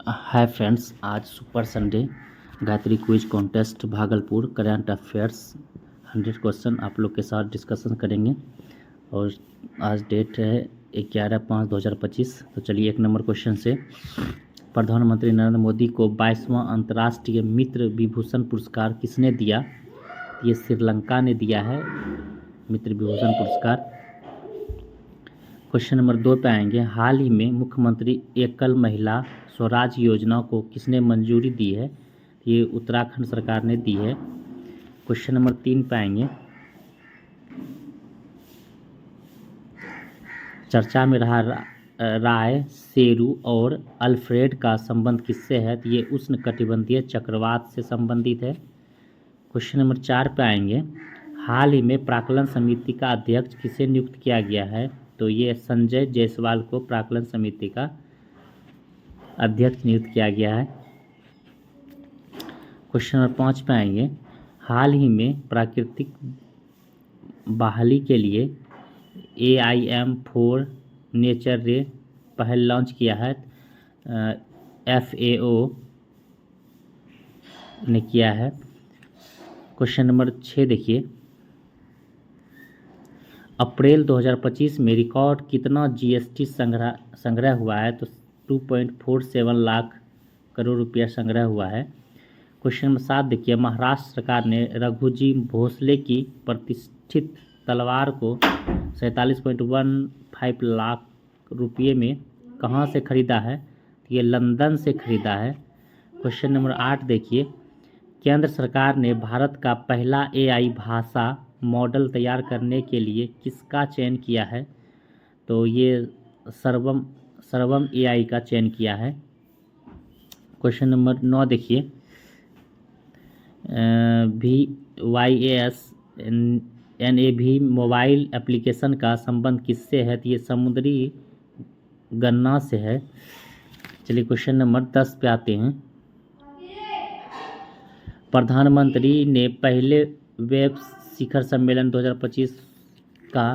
Hi friends, आज super Sunday Gayatri quiz contest Bhagalpur current affairs 100 question आप लोग के साथ डिस्कशन करेंगे। और आज डेट है 11/5/2025। तो चलिए एक नंबर क्वेश्चन से। प्रधानमंत्री नरेंद्र मोदी को 22वां अंतर्राष्ट्रीय मित्र विभूषण पुरस्कार किसने दिया? ये श्रीलंका ने दिया है मित्र विभूषण पुरस्कार। क्वेश्चन नंबर 2 पे आएंगे। हाल ही में मुख्यमंत्री एकल महिला स्वराज योजना को किसने मंजूरी दी है? ये उत्तराखंड सरकार ने दी है। क्वेश्चन नंबर 3 पे आएंगे। चर्चा में रहा राय, शेरू और अल्फ्रेड का संबंध किससे है? ये उष्णकटिबंधीय चक्रवात से संबंधित है। क्वेश्चन नंबर 4 पे आएंगे। हाल ही में प्राक्कलन समिति का अध्यक्ष किसे नियुक्त किया गया है? तो ये संजय जायसवाल को प्राक्कलन समिति का अध्यक्ष नियुक्त किया गया है। क्वेश्चन नंबर 5 पे आएंगे। हाल ही में प्राकृतिक बहाली के लिए AIM फॉर नेचर ने पहल लॉन्च किया है। FAO ने किया है। क्वेश्चन नंबर 6 देखिए। अप्रैल 2025 में रिकॉर्ड कितना GST संग्रह हुआ है? तो 2.47 लाख करोड़ रुपया संग्रह हुआ है। क्वेश्चन नंबर 7 देखिए। महाराष्ट्र सरकार ने रघुजी भोसले की प्रतिष्ठित तलवार को 47.15 लाख रुपये में कहाँ से खरीदा है? ये लंदन से खरीदा है। क्वेश्चन नंबर 8 देखिए। केंद्र सरकार ने भारत का पहला AI भाषा मॉडल तैयार करने के लिए किसका चयन किया है? तो ये सर्वम AI का चयन किया है। क्वेश्चन नंबर 9 देखिए। VYAS NAV मोबाइल एप्लीकेशन का संबंध किससे है? तो ये समुद्री गन्ना से है। चलिए क्वेश्चन नंबर 10 पे आते हैं। प्रधानमंत्री ने पहले वेब शिखर सम्मेलन 2025 का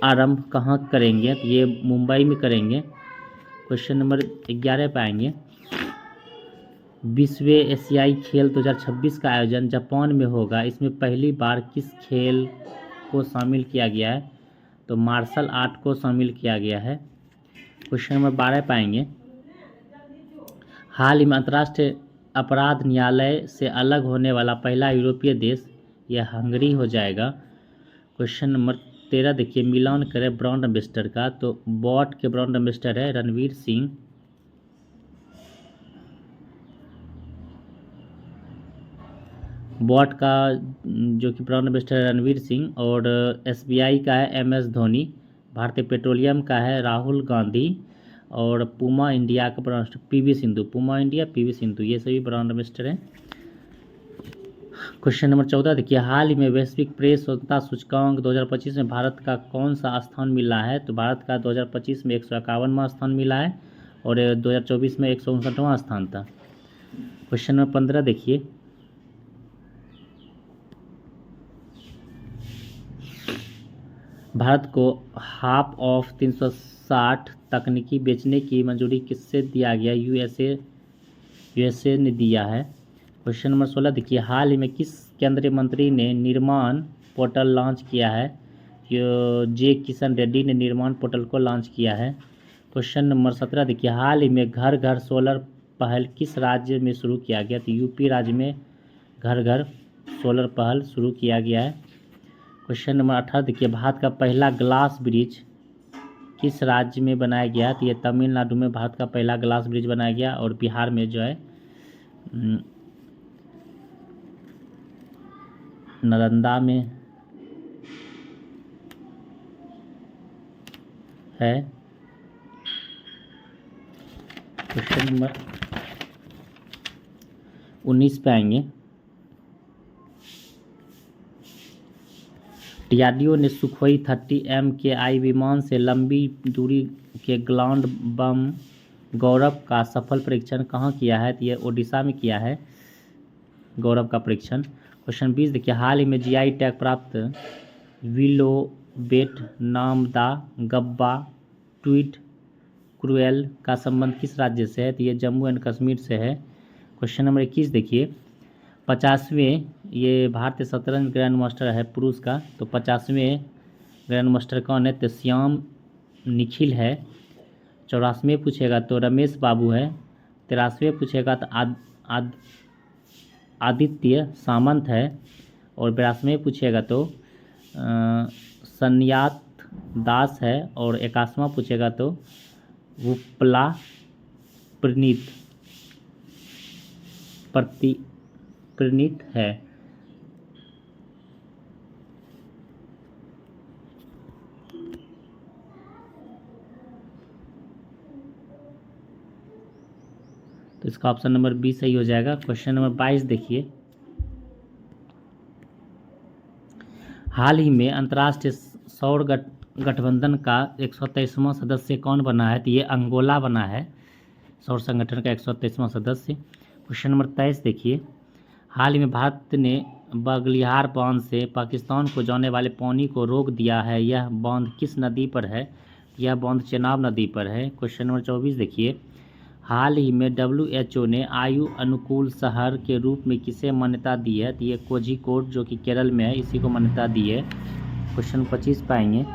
आरंभ कहाँ करेंगे? तो ये मुंबई में करेंगे। क्वेश्चन नंबर 11 पे आएंगे। विश्व एशियाई खेल 2026 का आयोजन जापान में होगा। इसमें पहली बार किस खेल को शामिल किया गया है? तो मार्शल आर्ट को शामिल किया गया है। क्वेश्चन नंबर 12 पे आएंगे। हाल ही में अंतर्राष्ट्रीय अपराध न्यायालय से अलग होने वाला पहला यूरोपीय देश यह हंगरी हो जाएगा। क्वेश्चन नंबर 13 देखिए। मिलान करें ब्रांड एम्बेसडर का। तो बॉट के ब्रांड एम्बेसडर है रणवीर सिंह। बॉट का जो कि ब्रांड एम्बेसडर है रणवीर सिंह। और SBI का है MS धोनी। भारतीय पेट्रोलियम का है राहुल गांधी। और पूमा इंडिया का brand PV Sindhu. Puma India PV Sindhu ये सभी ब्रांड एम्बेसडर हैं। क्वेश्चन नंबर 14 देखिए। हाल ही में वैश्विक प्रेस स्वतंत्रता सूचकांक 2025 में भारत का कौन सा स्थान मिला है? तो भारत का 2025 में 151वां स्थान मिला है और 2024 में 159वां स्थान था। क्वेश्चन नंबर 15 देखिए। भारत को हाफ ऑफ 360 तकनीकी बेचने की मंजूरी किससे दिया गया? USA ने दिया है। क्वेश्चन नंबर 16 देखिए। हाल ही में किस केंद्रीय मंत्री ने निर्माण पोर्टल लॉन्च किया है? J किशन रेड्डी ने निर्माण पोर्टल को लॉन्च किया है। क्वेश्चन नंबर 17 देखिए। हाल ही में घर घर सोलर पहल किस राज्य में शुरू किया गया? तो UP राज्य में घर घर सोलर पहल शुरू किया गया है। क्वेश्चन नंबर 18 देखिए। भारत का पहला ग्लास ब्रिज किस राज्य में बनाया गया? तो ये तमिलनाडु में भारत का पहला ग्लास ब्रिज बनाया गया। और बिहार में जो है नालंदा में है। क्वेश्चन नंबर 19 पे आएंगे। DRDO ने सुखोई 30 MKI विमान से लंबी दूरी के ग्राउंड बम गौरव का सफल परीक्षण कहाँ किया है? तो ये ओडिशा में किया है गौरव का परीक्षण। क्वेश्चन 20 देखिए। हाल ही में GI टैग प्राप्त विलोबेट नाम दा गब्बा ट्वीट क्रूएल का संबंध किस राज्य से है? तो ये जम्मू एंड कश्मीर से है। क्वेश्चन नंबर 21 देखिए, 50वें, ये भारतीय शतरंज ग्रैंड मास्टर है पुरुष का, तो 50वें ग्रैंड मास्टर कौन है? तो श्याम निखिल है। 84वें पूछेगा तो रमेश बाबू है। 83वें पूछेगा तो आदित्य सामंत है। और 82वें पूछेगा तो सन्यात दास है। और 81वां पूछेगा तो वुप्ला प्रणीत है। तो इसका ऑप्शन नंबर बी सही हो जाएगा। क्वेश्चन नंबर 22 देखिए, हाल ही में अंतर्राष्ट्रीय सौर गठबंधन का 123वां सदस्य कौन बना है? तो ये अंगोला बना है सौर संगठन का 123वां सदस्य। क्वेश्चन नंबर 23 देखिए, हाल ही में भारत ने बगलिहार बांध से पाकिस्तान को जाने वाले पानी को रोक दिया है, यह बांध किस नदी पर है? यह बांध चेनाब नदी पर है। क्वेश्चन नंबर 24 देखिए, हाल ही में WHO ने आयु अनुकूल शहर के रूप में किसे मान्यता दी है? तो ये कोझिकोड जो कि केरल में है, इसी को मान्यता दी है। क्वेश्चन 25 पाएंगे,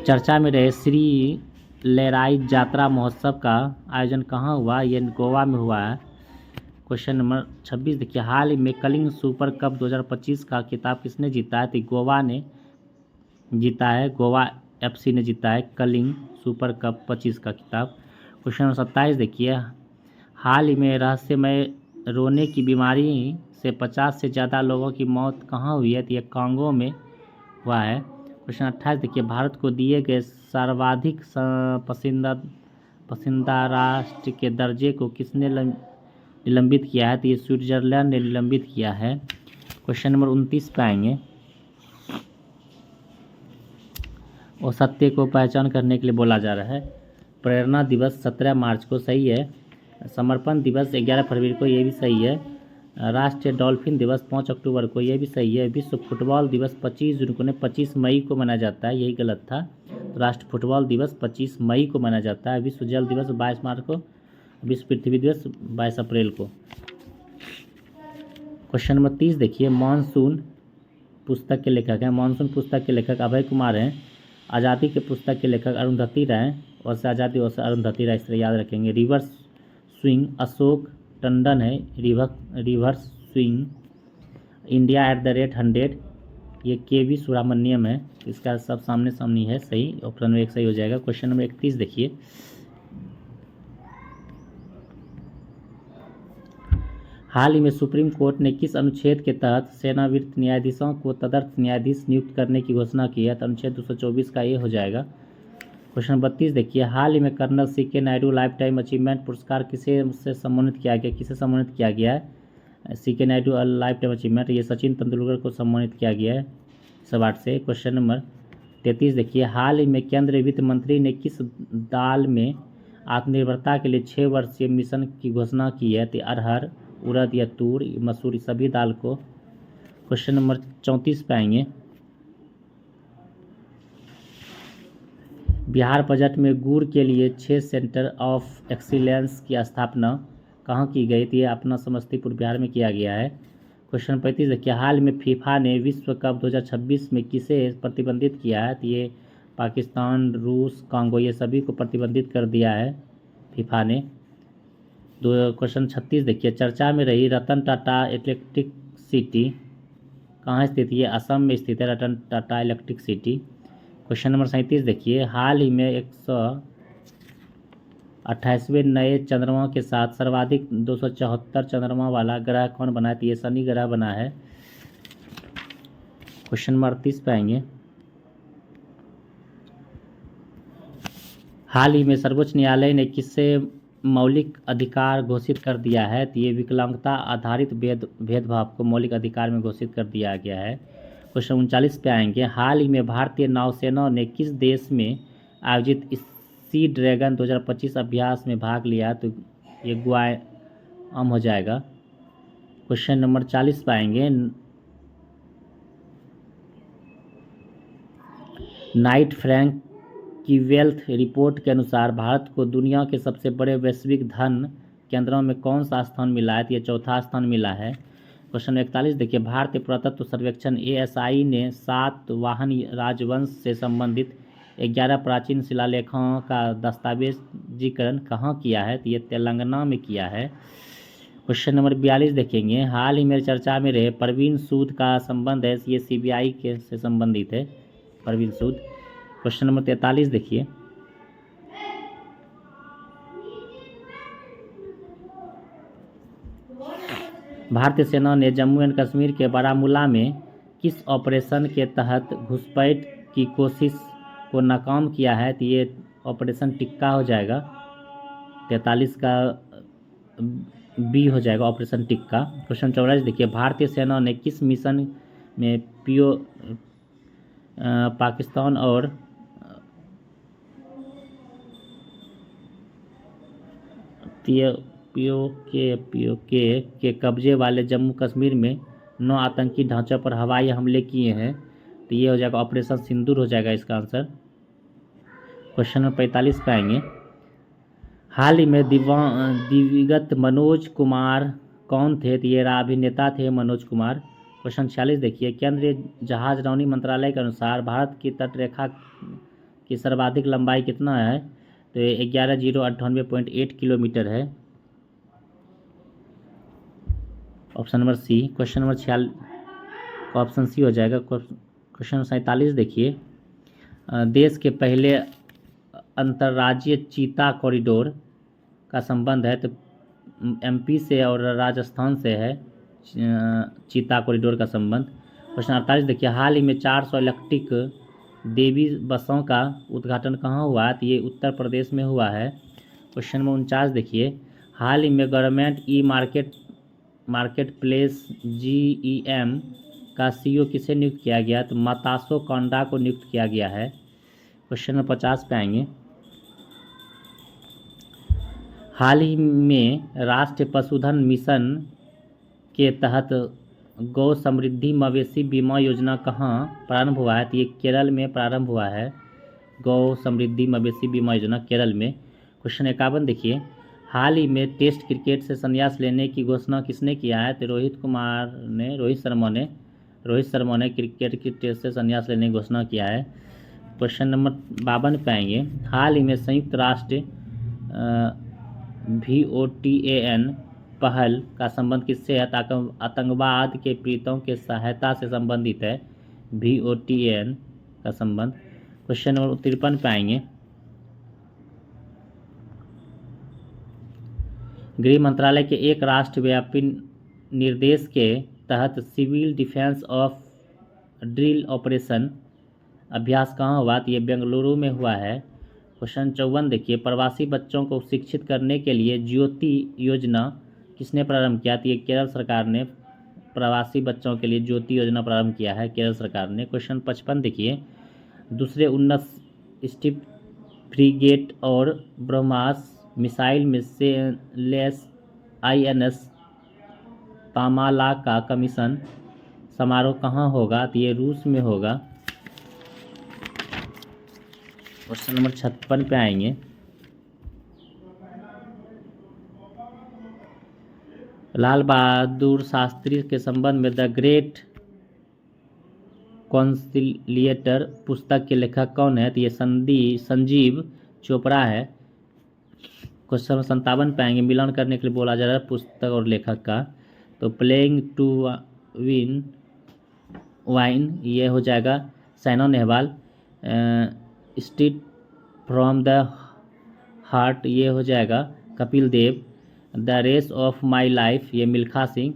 चर्चा में रहे श्री लहराई यात्रा महोत्सव का आयोजन कहाँ हुआ? ये गोवा में हुआ है। क्वेश्चन नंबर 26 देखिए, हाल ही में कलिंग सुपर कप 2025 का खिताब किसने जीता है? तो गोवा ने जीता है, गोवा FC ने जीता है कलिंग सुपर कप 25 का खिताब। क्वेश्चन नंबर 27 देखिए, हाल ही में रहस्यमय रोने की बीमारी से 50 से ज़्यादा लोगों की मौत कहाँ हुई है? तो ये कांगो में हुआ है। क्वेश्चन 28 देखिए, भारत को दिए गए सर्वाधिक पसंदीदा राष्ट्र के दर्जे को किसने निलंबित किया है? तो ये स्विट्जरलैंड ने निलंबित किया है। क्वेश्चन नंबर 29 पे आएंगे, और सत्य को पहचान करने के लिए बोला जा रहा है। प्रेरणा दिवस 17 मार्च को सही है। समर्पण दिवस 11 फरवरी को, ये भी सही है। राष्ट्रीय डॉल्फिन दिवस 5 अक्टूबर को, ये भी सही है। विश्व फुटबॉल दिवस 25 जून को नहीं 25 मई को मनाया जाता है, यही गलत था। राष्ट्रीय फुटबॉल दिवस 25 मई को मनाया जाता है। विश्व जल दिवस 22 मार्च को, विश्व पृथ्वी दिवस 22 अप्रैल को। क्वेश्चन नंबर 30 देखिए, मानसून पुस्तक के लेखक हैं, मानसून पुस्तक के लेखक अभय कुमार हैं। आज़ादी के पुस्तक के लेखक अरुंधति राय, और से आज़ादी और से अरुंधति राय, इस याद रखेंगे। रिवर्स स्विंग अशोक टंडन है, रिवर्स स्विंग। इंडिया @100 ये KV सुब्रमण्यम है, इसका सब सामने सामने है, सही। ऑप्शन में एक सही हो जाएगा। क्वेश्चन नंबर 31 देखिए, हाल ही में सुप्रीम कोर्ट ने किस अनुच्छेद के तहत सेवानिवृत्त न्यायाधीशों को तदर्थ न्यायाधीश नियुक्त करने की घोषणा की है? तो अनुच्छेद 224 का ये हो जाएगा। क्वेश्चन 32 देखिए, हाल ही में colonel CK Naidu life time achievement पुरस्कार किसे से सम्मानित किया गया? किसे सम्मानित किया गया है? CK Naidu life time achievement, ये सचिन तेंदुलकर को सम्मानित किया गया है इस अवार्ड से। क्वेश्चन नंबर 33 देखिए, हाल ही में केंद्रीय वित्त मंत्री ने किस दाल में आत्मनिर्भरता के लिए 6 वर्षीय मिशन की घोषणा की है? तो अरहर, उड़द या तूर, मसूर, सभी दाल को। क्वेश्चन नंबर 34 पे आएंगे, बिहार बजट में गुड़ के लिए 6 सेंटर ऑफ एक्सीलेंस की स्थापना कहाँ की गई थी? ये अपना समस्तीपुर बिहार में किया गया है। क्वेश्चन 35 देखिए, हाल में फीफा ने विश्व कप 2026 में किसे प्रतिबंधित किया है? तो ये पाकिस्तान, रूस, कांगो, ये सभी को प्रतिबंधित कर दिया है फीफा ने। क्वेश्चन 36 देखिए, चर्चा में रही रतन टाटा इलेक्ट्रिक सिटी कहाँ स्थित है? ये असम में स्थित है, Ratan Tata electric city. Question number 37 देखिए, हाल ही में 128वें नए चंद्रमा के साथ सर्वाधिक 274 चंद्रमा वाला ग्रह कौन बना है? तो ये शनि ग्रह बना है। क्वेश्चन नंबर 38 पे आएंगे, हाल ही में सर्वोच्च न्यायालय ने किससे मौलिक अधिकार घोषित कर दिया है? तो ये विकलांगता आधारित भेदभाव को मौलिक अधिकार में घोषित कर दिया गया है। क्वेश्चन 39 पे आएंगे, हाल ही में भारतीय नौसेना ने किस देश में आयोजित सी ड्रैगन 2025 अभ्यास में भाग लिया? तो ये गुआम हो जाएगा। क्वेश्चन नंबर 40 पे आएंगे, नाइट फ्रैंक की वेल्थ रिपोर्ट के अनुसार भारत को दुनिया के सबसे बड़े वैश्विक धन केंद्रों में कौन सा स्थान मिला है? तो ये चौथा स्थान मिला है। क्वेश्चन 41 देखिए, भारतीय पुरातत्व सर्वेक्षण ASI ने सातवाहन राजवंश से संबंधित 11 प्राचीन शिलालेखों का दस्तावेजीकरण कहाँ किया है? तो ये तेलंगाना में किया है। क्वेश्चन नंबर 42 देखेंगे, हाल ही में चर्चा में रहे परवीन सूद का संबंध है, ये CBI के से संबंधित है, परवीन सूद। क्वेश्चन नंबर 43 देखिए, भारतीय सेना ने जम्मू एंड कश्मीर के बारामूला में किस ऑपरेशन के तहत घुसपैठ की कोशिश को नाकाम किया है? तो ये ऑपरेशन टिक्का हो जाएगा, 43 का B हो जाएगा, ऑपरेशन टिक्का। क्वेश्चन 44 देखिए, भारतीय सेना ने किस मिशन में पाकिस्तान और POK के कब्जे वाले जम्मू कश्मीर में 9 आतंकी ढांचों पर हवाई हमले किए हैं? तो ये हो जाएगा ऑपरेशन सिंदूर हो जाएगा इसका आंसर। क्वेश्चन नंबर 45 पे आएंगे, हाल ही में दिवंगत मनोज कुमार कौन थे? तो ये अभिनेता थे मनोज कुमार। क्वेश्चन 46 देखिए, केंद्रीय जहाज रौनी मंत्रालय के अनुसार भारत की तटरेखा की सर्वाधिक लंबाई कितना है? तो ये 11,098.8 किलोमीटर है, option number C। Question number 46 option C हो जाएगा। क्वेश्चन 47 देखिए, देश के पहले अंतर्राज्यीय चीता कॉरिडोर का संबंध है? तो MP से और राजस्थान से है चीता कॉरिडोर का संबंध। क्वेश्चन 48 देखिए, हाल ही में 400 इलेक्ट्रिक देवी बसों का उद्घाटन कहाँ हुआ है? तो ये उत्तर प्रदेश में हुआ है। क्वेश्चन नंबर 49 देखिए, हाल ही में गवर्नमेंट मार्केट प्लेस GEM का CEO किसे नियुक्त किया गया? तो मतासो कांडा को नियुक्त किया गया है। क्वेश्चन नंबर 50 पे आएंगे, हाल ही में राष्ट्रीय पशुधन मिशन के तहत गौ समृद्धि मवेशी बीमा योजना कहाँ प्रारंभ हुआ है? तो ये केरल में प्रारंभ हुआ है, गौ समृद्धि मवेशी बीमा योजना केरल में। क्वेश्चन 51 देखिए, हाल ही में टेस्ट क्रिकेट से संन्यास लेने की घोषणा किसने किया है? तो रोहित शर्मा ने क्रिकेट की टेस्ट से संन्यास लेने की घोषणा किया है। क्वेश्चन नंबर 52 पे आएंगे, हाल ही में संयुक्त राष्ट्र VOTAN पहल का संबंध किससे है? आतंकवाद के पीड़ितों के सहायता से संबंधित है VOTAN का संबंध। क्वेश्चन नंबर 53 पे आएंगे, गृह मंत्रालय के एक राष्ट्रव्यापी निर्देश के तहत civil defence off drill operation अभ्यास कहाँ हुआ? तो ये बेंगलुरु में हुआ है। क्वेश्चन 54 देखिए, प्रवासी बच्चों को शिक्षित करने के लिए ज्योति योजना किसने प्रारंभ किया? तो ये केरल सरकार ने प्रवासी बच्चों के लिए ज्योति योजना प्रारंभ किया है, केरल सरकार ने। क्वेश्चन 55 देखिए, दूसरे उन्नत स्टीप फ्रीगेट और ब्रह्मास मिसाइल में से लेस INS पामाला का कमीशन समारोह कहाँ होगा? तो ये रूस में होगा। क्वेश्चन नंबर 56 पे आएंगे, लाल बहादुर शास्त्री के संबंध में द ग्रेट कॉन्सिलिएटर पुस्तक के लेखक कौन है? तो ये संजीव चोपड़ा है। क्वेश्चन नंबर 57 पे आएंगे, मिलान करने के लिए बोला जा रहा है पुस्तक और लेखक का। तो प्लेइंग टू विन वाइन ये हो जाएगा Saina Nehwal. Straight from the heart ये हो जाएगा Kapil Dev. The race of my life ये Milkha Singh,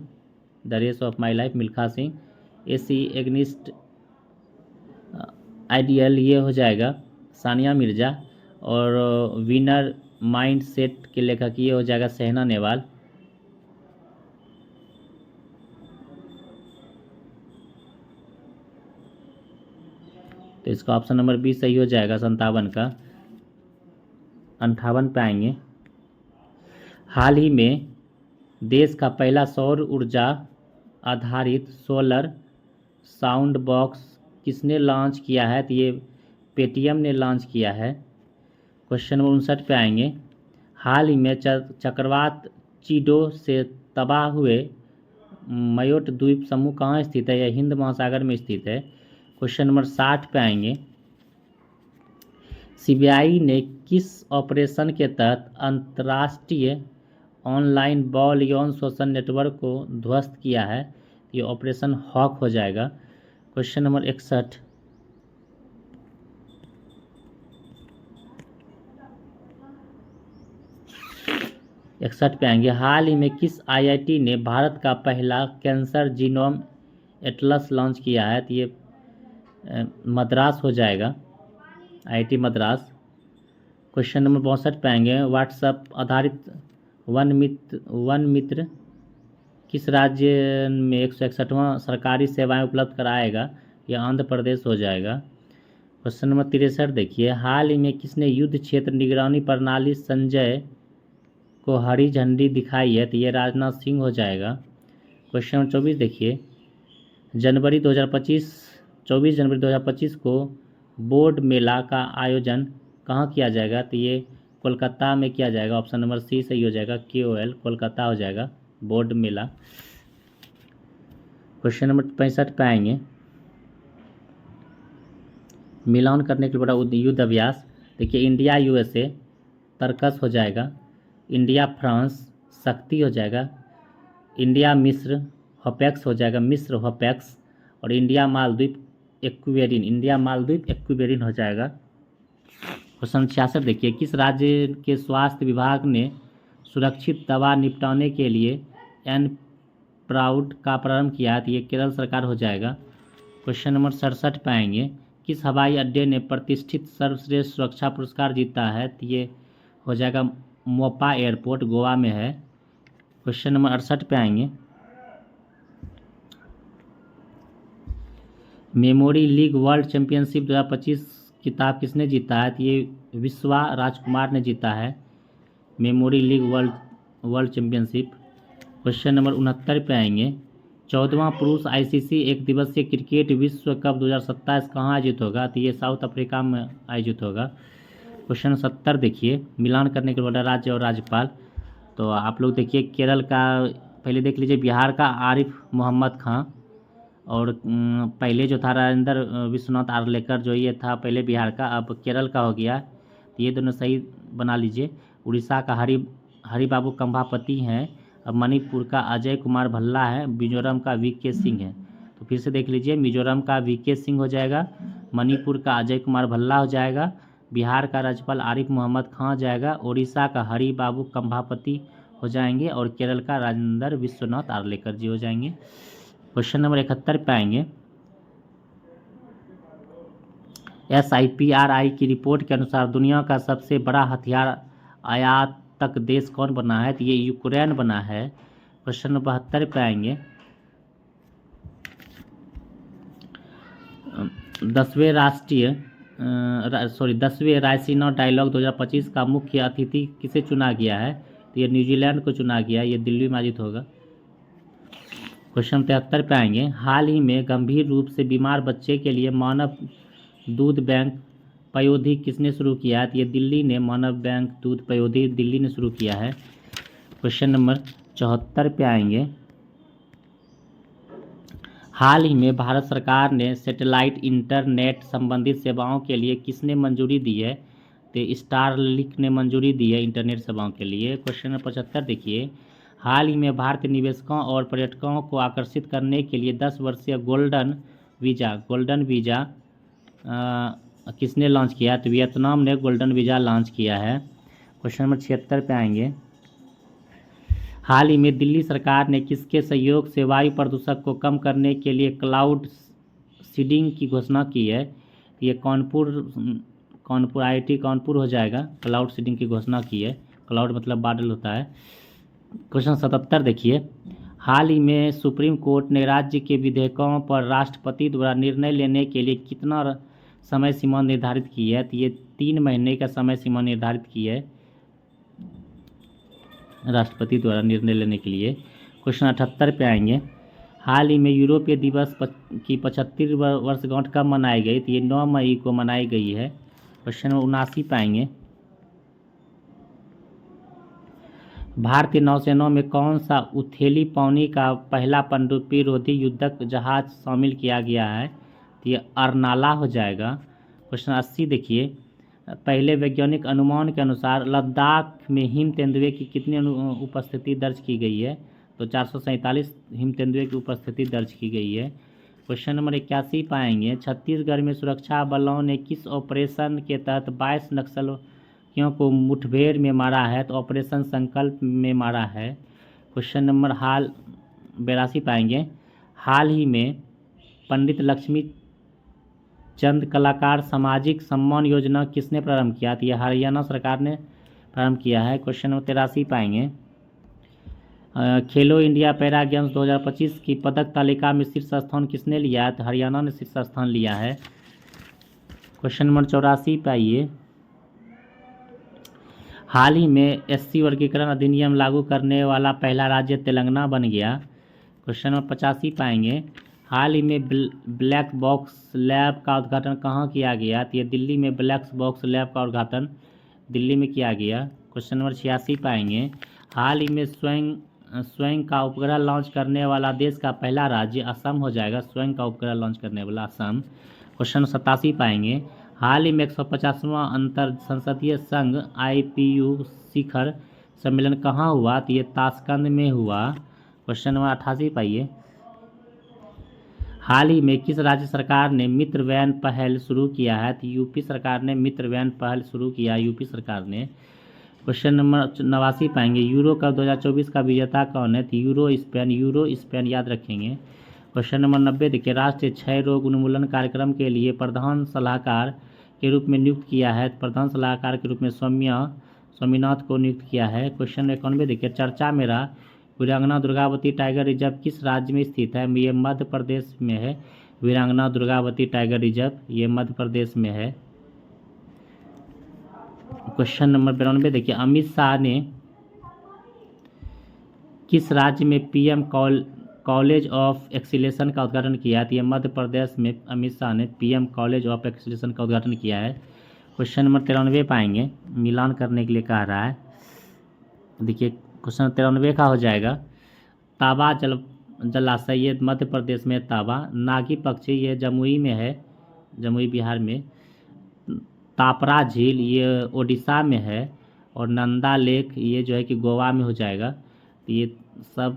the race of my life Milkha Singh. AC against ideal ये हो जाएगा सानिया मिर्जा। और विनर माइंड सेट के लेखक ये हो जाएगा साइना नेहवाल। तो इसका ऑप्शन नंबर B सही हो जाएगा 57 का। 58 पे आएंगे, हाल ही में देश का पहला सौर ऊर्जा आधारित सोलर साउंड बॉक्स किसने लॉन्च किया है? तो ये पेटीएम ने लॉन्च किया है? क्वेश्चन नंबर 59 पे आएंगे। हाल ही में चक्रवात चीडो से तबाह हुए मयोट द्वीप समूह कहाँ स्थित है? यह हिंद महासागर में स्थित है। क्वेश्चन नंबर 60 पे आएंगे। सीबीआई ने किस ऑपरेशन के तहत अंतर्राष्ट्रीय ऑनलाइन बॉल यौन शोषण नेटवर्क को ध्वस्त किया है? ये ऑपरेशन हॉक हो जाएगा। क्वेश्चन नंबर 61 पे आएंगे। हाल ही में किस आईआईटी ने भारत का पहला कैंसर जीनोम एटलस लॉन्च किया है? तो ये मद्रास हो जाएगा, आईआईटी मद्रास। क्वेश्चन नंबर 62 पे आएंगे। व्हाट्सएप आधारित वन मित्र किस राज्य में 161वां सरकारी सेवाएं उपलब्ध कराएगा? यह आंध्र प्रदेश हो जाएगा। क्वेश्चन नंबर 63 देखिए। हाल ही में किसने युद्ध क्षेत्र निगरानी प्रणाली संजय को हरी झंडी दिखाई है? तो ये राजनाथ सिंह हो जाएगा। क्वेश्चन नंबर 24 देखिए। 24 जनवरी 2025 को बोर्ड मेला का आयोजन कहाँ किया जाएगा? तो ये कोलकाता में किया जाएगा। ऑप्शन नंबर सी सही हो जाएगा, KOL कोलकाता हो जाएगा बोर्ड मेला। क्वेश्चन नंबर 65 पे आएंगे। मिलान करने के लिए बड़ा युद्ध अभ्यास देखिए। इंडिया USA तर्कस हो जाएगा। इंडिया फ्रांस शक्ति हो जाएगा। इंडिया मिस्र होपेक्स हो जाएगा, मिस्र होपेक्स। और इंडिया मालदीव एक्विबेरिन हो जाएगा। क्वेश्चन 66 देखिए। किस राज्य के स्वास्थ्य विभाग ने सुरक्षित दवा निपटाने के लिए एन प्राउड का प्रारंभ किया है? तो ये केरल सरकार हो जाएगा। क्वेश्चन नंबर 67 पे आएंगे। किस हवाई अड्डे ने प्रतिष्ठित सर्वश्रेष्ठ सुरक्षा पुरस्कार जीता है? तो ये हो जाएगा मोपा एयरपोर्ट, गोवा में है। क्वेश्चन नंबर 68 पे आएंगे। मेमोरी लीग वर्ल्ड चैंपियनशिप 2025 खिताब किसने जीता है? तो ये विश्वा राजकुमार ने जीता है memory league world championship. Question number 69 पे आएंगे। 14वां पुरुष ICC एक दिवसीय क्रिकेट विश्व कप 2027 कहाँ आयोजित होगा? तो ये साउथ अफ्रीका में आयोजित होगा। क्वेश्चन 70 देखिए। मिलान करने के बाद राज्य और राज्यपाल। तो आप लोग देखिए केरल का पहले देख लीजिए। बिहार का आरिफ मोहम्मद खां, और पहले जो था राजेंद्र विश्वनाथ आर्लेकर, जो ये था पहले बिहार का, अब केरल का हो गया। तो ये दोनों सही बना लीजिए। उड़ीसा का हरि बाबू कंभापति हैं। अब मणिपुर का अजय कुमार भल्ला है। मिजोरम का VK सिंह है। तो फिर से देख लीजिए। मिजोरम का VK सिंह हो जाएगा, मणिपुर का अजय कुमार भल्ला हो जाएगा, बिहार का राज्यपाल आरिफ मोहम्मद खां हो जाएगा, उड़ीसा का हरि बाबू कंभापति हो जाएंगे, और केरल का राजेंद्र विश्वनाथ आर्लेकर जी हो जाएंगे। क्वेश्चन नंबर 71 पे आएंगे। SIPRI की रिपोर्ट के अनुसार दुनिया का सबसे बड़ा हथियार आयातक देश कौन बना है? तो ये यूक्रेन बना है। क्वेश्चन नंबर 72 पे आएंगे। 10वें रायसीना डायलॉग 2025 का मुख्य अतिथि किसे चुना गया है? तो ये न्यूजीलैंड को चुना गया है। ये दिल्ली में आयोजित होगा। क्वेश्चन 73 पे आएंगे। हाल ही में गंभीर रूप से बीमार बच्चे के लिए मानव दूध बैंक पयोधी किसने शुरू किया है? तो ये दिल्ली ने मानव बैंक दूध पयोधी दिल्ली ने शुरू किया है। क्वेश्चन नंबर 74 पे आएंगे। हाल ही में भारत सरकार ने सैटेलाइट इंटरनेट संबंधित सेवाओं के लिए किसने मंजूरी दी है? तो स्टारलिंक ने मंजूरी दी है इंटरनेट सेवाओं के लिए। क्वेश्चन नंबर 75 देखिए। हाल ही में भारतीय निवेशकों और पर्यटकों को आकर्षित करने के लिए 10 वर्षीय गोल्डन वीज़ा किसने लॉन्च किया? तो वियतनाम ने गोल्डन वीज़ा लॉन्च किया है। क्वेश्चन नंबर 76 पे आएंगे। हाल ही में दिल्ली सरकार ने किसके सहयोग से वायु प्रदूषण को कम करने के लिए क्लाउड सीडिंग की घोषणा की है? ये कानपुर IIT कानपुर हो जाएगा। क्लाउड सीडिंग की घोषणा की है। क्लाउड मतलब बादल होता है। क्वेश्चन 77 देखिए। हाल ही में सुप्रीम कोर्ट ने राज्य के विधेयकों पर राष्ट्रपति द्वारा निर्णय लेने के लिए कितना समय सीमा निर्धारित की है? तो ये 3 महीने का समय सीमा निर्धारित की है राष्ट्रपति द्वारा निर्णय लेने के लिए। क्वेश्चन 78 पे आएंगे। हाल ही में यूरोपीय दिवस की 75 वर्षगांठ कब मनाई गई? तो ये 9 मई को मनाई गई है। क्वेश्चन नंबर 79 पाएंगे। भारतीय नौसेना में कौन सा उथेली पौनी का पहला पनडुब्बी रोधी युद्धक जहाज शामिल किया गया है? तो ये अरनाला हो जाएगा। क्वेश्चन 80 देखिए, पहले वैज्ञानिक अनुमान के अनुसार लद्दाख में हिम तेंदुए की कितनी उपस्थिति दर्ज की गई है? तो 447 हिम तेंदुए की उपस्थिति दर्ज की गई है। क्वेश्चन नंबर 81 पाएंगे, छत्तीसगढ़ में सुरक्षा बलों ने किस ऑपरेशन के तहत 22 नक्सलियों को मुठभेड़ में मारा है? तो ऑपरेशन संकल्प में मारा है। क्वेश्चन नंबर 82 पाएंगे, हाल ही में पंडित लक्ष्मी चंद कलाकार सामाजिक सम्मान योजना किसने प्रारंभ किया? तो यह हरियाणा सरकार ने प्रारंभ किया है। क्वेश्चन नंबर 83 पाएंगे, खेलो इंडिया पैरा गेम्स 2025 की पदक तालिका में शीर्ष स्थान किसने लिया है? तो हरियाणा ने शीर्ष स्थान लिया है। क्वेश्चन नंबर 84 पाइए, हाल ही में एससी वर्गीकरण अधिनियम लागू करने वाला पहला राज्य तेलंगाना बन गया। क्वेश्चन नंबर 85 पाएंगे, हाल ही में ब्लैक बॉक्स लैब का उद्घाटन कहाँ किया गया? तो ये दिल्ली में ब्लैक बॉक्स लैब का उद्घाटन दिल्ली में किया गया। क्वेश्चन नंबर 86 पाएंगे, हाल ही में स्वयं का उपग्रह लॉन्च करने वाला देश का पहला राज्य असम हो जाएगा। स्वयं का उपग्रह लॉन्च करने वाला असम। क्वेश्चन 87 पाएंगे, हाल ही में 150वां अंतर संसदीय संघ IPU शिखर सम्मेलन कहाँ हुआ? तो ये ताशकंद में हुआ। क्वेश्चन नंबर 88 पाइए, हाल ही में किस राज्य सरकार ने मित्र वैन पहल शुरू किया है? तो यूपी सरकार ने मित्र वैन पहल शुरू किया, यूपी सरकार ने। क्वेश्चन नंबर 89 पाएंगे, यूरो कप 2024 का विजेता कौन है? तो यूरो स्पेन याद रखेंगे। क्वेश्चन नंबर 90 देखिए, राष्ट्रीय क्षय रोग उन्मूलन कार्यक्रम के लिए प्रधान सलाहकार के रूप में नियुक्त किया है। प्रधान सलाहकार के रूप में स्वामीनाथन को नियुक्त किया है। क्वेश्चन 91 देखिए, चर्चा में रहा वीरांगना दुर्गावती टाइगर रिजर्व किस राज्य में स्थित है? ये मध्य प्रदेश में है। वीरांगना दुर्गावती टाइगर रिजर्व ये मध्य प्रदेश में है। क्वेश्चन नंबर 92 देखिए, अमित शाह ने किस राज्य में PM कॉलेज ऑफ एक्सीलेशन का उद्घाटन किया? तो ये मध्य प्रदेश में अमित शाह ने PM कॉलेज ऑफ एक्सीलेशन का उद्घाटन किया है। क्वेश्चन नंबर 93 पाएंगे, मिलान करने के लिए कह रहा है। देखिए क्वेश्चन 93 का हो जाएगा, ताबा जलाशय ये मध्य प्रदेश में, ताबा नागी पक्षी ये जमुई में है, जमुई बिहार में। तापरा झील ये ओडिशा में है, और नंदा लेक ये जो है कि गोवा में हो जाएगा। तो ये सब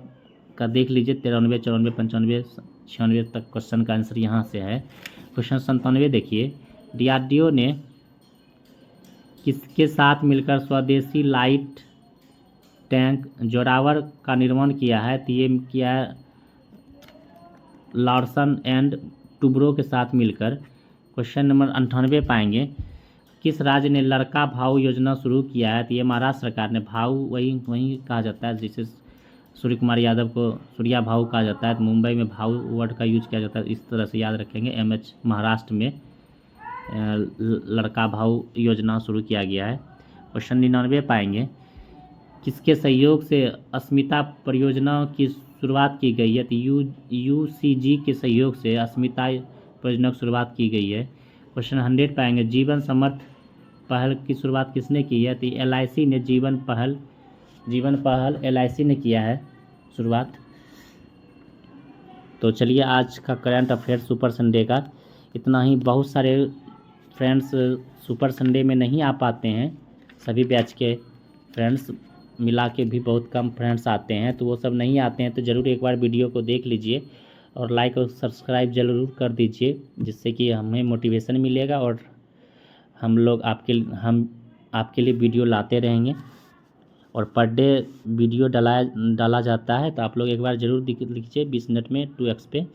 का देख लीजिए, 93, 94, 95, 96 तक क्वेश्चन का आंसर यहाँ से है। क्वेश्चन 97 देखिए, DRDO ने किसके साथ मिलकर स्वदेशी लाइट टैंक जोरावर का निर्माण किया है? तो ये किया है लार्सन एंड टुब्रो के साथ मिलकर। क्वेश्चन नंबर 98 पाएंगे, किस राज्य ने लड़का भाऊ योजना शुरू किया है? तो ये महाराष्ट्र सरकार ने। भाऊ वही कहा जाता है, जिसे सूर्य कुमार यादव को सूर्या भाऊ कहा जाता है, तो मुंबई में भाऊ वर्ड का यूज किया जाता है, इस तरह से याद रखेंगे। MH महाराष्ट्र में लड़का भाऊ योजना शुरू किया गया है। क्वेश्चन 99 पाएंगे, किसके सहयोग से अस्मिता परियोजना की शुरुआत की गई है? तो UCG के सहयोग से अस्मिता परियोजना की शुरुआत की गई है। क्वेश्चन 100 पाएंगे, जीवन समर्थ पहल की शुरुआत किसने की है? तो LIC ने जीवन पहल LIC ने किया है शुरुआत। तो चलिए आज का करंट अफेयर सुपर संडे का इतना ही। बहुत सारे फ्रेंड्स सुपर संडे में नहीं आ पाते हैं, सभी बैच के फ्रेंड्स मिला के भी बहुत कम फ्रेंड्स आते हैं, तो वो सब नहीं आते हैं तो ज़रूर एक बार वीडियो को देख लीजिए और लाइक और सब्सक्राइब ज़रूर कर दीजिए, जिससे कि हमें मोटिवेशन मिलेगा और हम आपके लिए वीडियो लाते रहेंगे। और पर डे वीडियो डाला जाता है, तो आप लोग एक बार ज़रूर लिखिए 20 मिनट में 2x पे,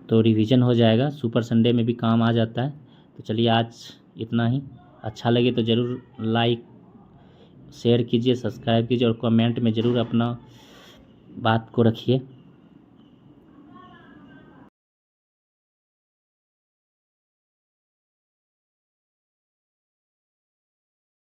तो रिवीजन हो जाएगा, सुपर संडे में भी काम आ जाता है। तो चलिए आज इतना ही। अच्छा लगे तो ज़रूर लाइक शेयर कीजिए, सब्सक्राइब कीजिए और कमेंट में ज़रूर अपना बात को रखिए।